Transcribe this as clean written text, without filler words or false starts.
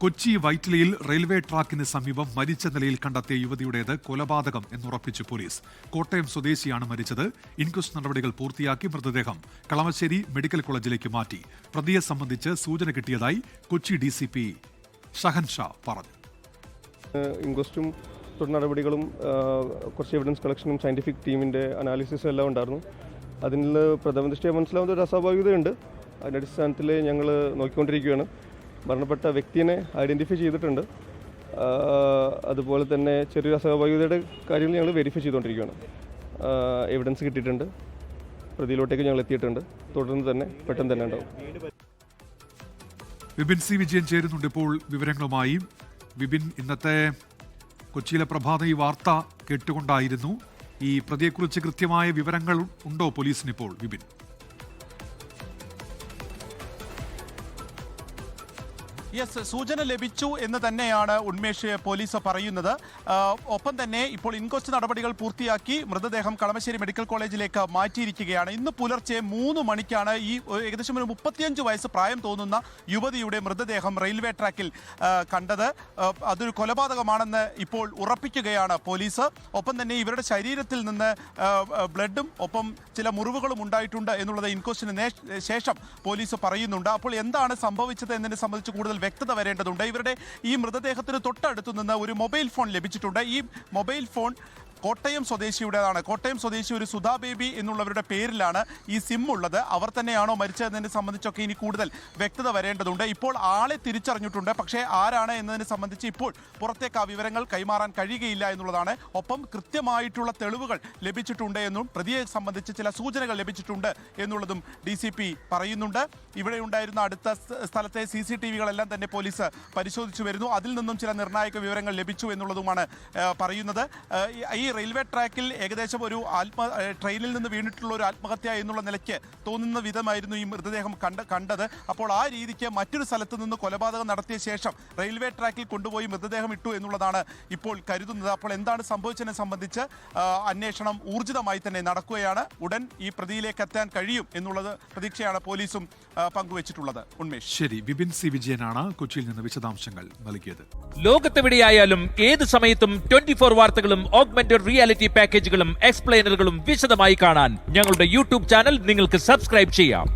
Kochi വൈറ്റിലയിൽ railway ട്രാക്കിന് സമീപം മരിച്ച നിലയിൽ കണ്ടെത്തിയ യുവതിയുടേത് കൊലപാതകം എന്നുറപ്പിച്ച് പോലീസ്. കോട്ടയം സ്വദേശിയാണ് മരിച്ചത്. ഇൻക്വസ്റ്റ് നടപടികൾ പൂർത്തിയാക്കി മൃതദേഹം കളമശ്ശേരി മെഡിക്കൽ കോളേജിലേക്ക് മാറ്റി. പ്രതിയെ സംബന്ധിച്ച് സൂചന കിട്ടിയതായി കൊച്ചി DCP ഷഹൻഷാ പറഞ്ഞു. ഇൻക്വസ്റ്റും തുടർ നടപടികളും കുറച്ച് എവിഡൻസ് കളക്ഷനും സയന്റിഫിക് ടീമിന്റെ അനാലിസിസും എല്ലാം ഉണ്ടായിരുന്നു. അതിൽ പ്രഥമ ദൃഷ്ടിയ മനസ്സിലാവുന്ന ഒരു അസ്വാഭാവികതയുണ്ട്. അതിൻ്റെ അടിസ്ഥാനത്തിൽ ഞങ്ങൾ നോക്കിക്കൊണ്ടിരിക്കുകയാണ്. മരണപ്പെട്ട വ്യക്തിയെ ഐഡൻറ്റിഫൈ ചെയ്തിട്ടുണ്ട്. അതുപോലെ തന്നെ ചെറിയൊരു അസ്വാഭാവികതയുടെ കാര്യങ്ങൾ ഞങ്ങൾ വെരിഫൈ ചെയ്തുകൊണ്ടിരിക്കുകയാണ്. എവിഡൻസ് കിട്ടിയിട്ടുണ്ട്. പ്രതിയിലോട്ടേക്ക് ഞങ്ങൾ എത്തിയിട്ടുണ്ട്. തുടർന്ന് തന്നെ പെട്ടെന്ന് തന്നെ ഉണ്ടാവും. വിപിൻ സി വിജയൻ ചേരുന്നുണ്ട് ഇപ്പോൾ വിവരങ്ങളുമായി. വിപിൻ, ഇന്നത്തെ കൊച്ചിയിലെ പ്രഭാത ഈ വാർത്ത കേട്ടുകൊണ്ടായിരുന്നു. ഈ പ്രതിയെക്കുറിച്ച് കൃത്യമായ വിവരങ്ങൾ ഉണ്ടോ പോലീസിനിപ്പോൾ? വിപിൻ, സൂചന ലഭിച്ചു എന്ന് തന്നെയാണ് ഉന്മേഷ് പോലീസ് പറയുന്നത്. ഒപ്പം തന്നെ ഇപ്പോൾ ഇൻക്വസ്റ്റ് നടപടികൾ പൂർത്തിയാക്കി മൃതദേഹം കളമശ്ശേരി മെഡിക്കൽ കോളേജിലേക്ക് മാറ്റിയിരിക്കുകയാണ്. ഇന്ന് പുലർച്ചെ 3 മണിക്കാണ് ഈ ഏകദേശം ഒരു 35 വയസ്സ് പ്രായം തോന്നുന്ന യുവതിയുടെ മൃതദേഹം റെയിൽവേ ട്രാക്കിൽ കണ്ടത്. അതൊരു കൊലപാതകമാണെന്ന് ഇപ്പോൾ ഉറപ്പിക്കുകയാണ് പോലീസ്. ഒപ്പം തന്നെ ഇവരുടെ ശരീരത്തിൽ നിന്ന് ബ്ലഡും ഒപ്പം ചില മുറിവുകളും ഉണ്ടായിട്ടുണ്ട് എന്നുള്ളത് ഇൻക്വസ്റ്റിന് ശേഷം പോലീസ് പറയുന്നുണ്ട്. അപ്പോൾ എന്താണ് സംഭവിച്ചത് എന്നതിനെ സംബന്ധിച്ച് കൂടുതൽ വ്യക്തത വരേണ്ടതുണ്ട്. ഇവരുടെ ഈ മൃതദേഹത്തിന് തൊട്ടടുത്തു നിന്ന് ഒരു മൊബൈൽ ഫോൺ ലഭിച്ചിട്ടുണ്ട്. ഈ മൊബൈൽ ഫോൺ കോട്ടയം സ്വദേശിയുടേതാണ്. കോട്ടയം സ്വദേശി ഒരു സുധാ ബേബി എന്നുള്ളവരുടെ പേരിലാണ് ഈ സിം ഉള്ളത്. അവർ തന്നെയാണോ മരിച്ചതെന്നതിനെ സംബന്ധിച്ചൊക്കെ ഇനി കൂടുതൽ വ്യക്തത വരേണ്ടതുണ്ട്. ഇപ്പോൾ ആളെ തിരിച്ചറിഞ്ഞിട്ടുണ്ട്. പക്ഷേ ആരാണ് എന്നതിനെ സംബന്ധിച്ച് ഇപ്പോൾ പുറത്തേക്ക് ആ വിവരങ്ങൾ കൈമാറാൻ കഴിയുകയില്ല എന്നുള്ളതാണ്. ഒപ്പം കൃത്യമായിട്ടുള്ള തെളിവുകൾ ലഭിച്ചിട്ടുണ്ട് എന്നും പ്രതിയെ സംബന്ധിച്ച് ചില സൂചനകൾ ലഭിച്ചിട്ടുണ്ട് എന്നുള്ളതും DCP പറയുന്നുണ്ട്. ഇവിടെ ഉണ്ടായിരുന്ന അടുത്ത സ്ഥലത്തെ CCTVകളെല്ലാം തന്നെ പോലീസ് പരിശോധിച്ചു വരുന്നു. അതിൽ നിന്നും ചില നിർണായക വിവരങ്ങൾ ലഭിച്ചു എന്നുള്ളതുമാണ് പറയുന്നത്. ഈ റെയിൽവേ ട്രാക്കിൽ ഏകദേശം ഒരു ട്രെയിനിൽ നിന്ന് വീണിട്ടുള്ള ഒരു ആത്മഹത്യ എന്നുള്ള നിലയ്ക്ക് തോന്നുന്ന വിധമായിരുന്നു ഈ മൃതദേഹം കണ്ടത്. അപ്പോൾ ആ രീതിക്ക് മറ്റൊരു സ്ഥലത്ത് നിന്ന് കൊലപാതകം നടത്തിയ ശേഷം റെയിൽവേ ട്രാക്കിൽ കൊണ്ടുപോയി മൃതദേഹം ഇട്ടു എന്നുള്ളതാണ് ഇപ്പോൾ കരുതുന്നത്. അപ്പോൾ എന്താണ് സംഭവിച്ചതിനെ സംബന്ധിച്ച് അന്വേഷണം ഊർജിതമായി തന്നെ നടക്കുകയാണ്. ഉടൻ ഈ പ്രതിയിലേക്ക് എത്താൻ കഴിയും എന്നുള്ളത് പ്രതീക്ഷയാണ് പോലീസും പങ്കുവച്ചിട്ടുള്ളത്. ഉന്മേഷ്. ശരി, വിപിൻ സി വിജയനാണ് കൊച്ചിയിൽ നിന്ന് വിശദാംശങ്ങൾ നൽകിയത്. ലോകത്തെവിടെയായാലും ഏത് സമയത്തും 24 വാർത്തകളും ഓഗ്മെന്റഡ് റിയാലിറ്റി പാക്കേജുകളും എക്സ്പ്ലെയിനറുകളും വിശദമായി കാണാൻ ഞങ്ങളുടെ YouTube ചാനൽ നിങ്ങൾക്ക് സബ്സ്ക്രൈബ് ചെയ്യാം.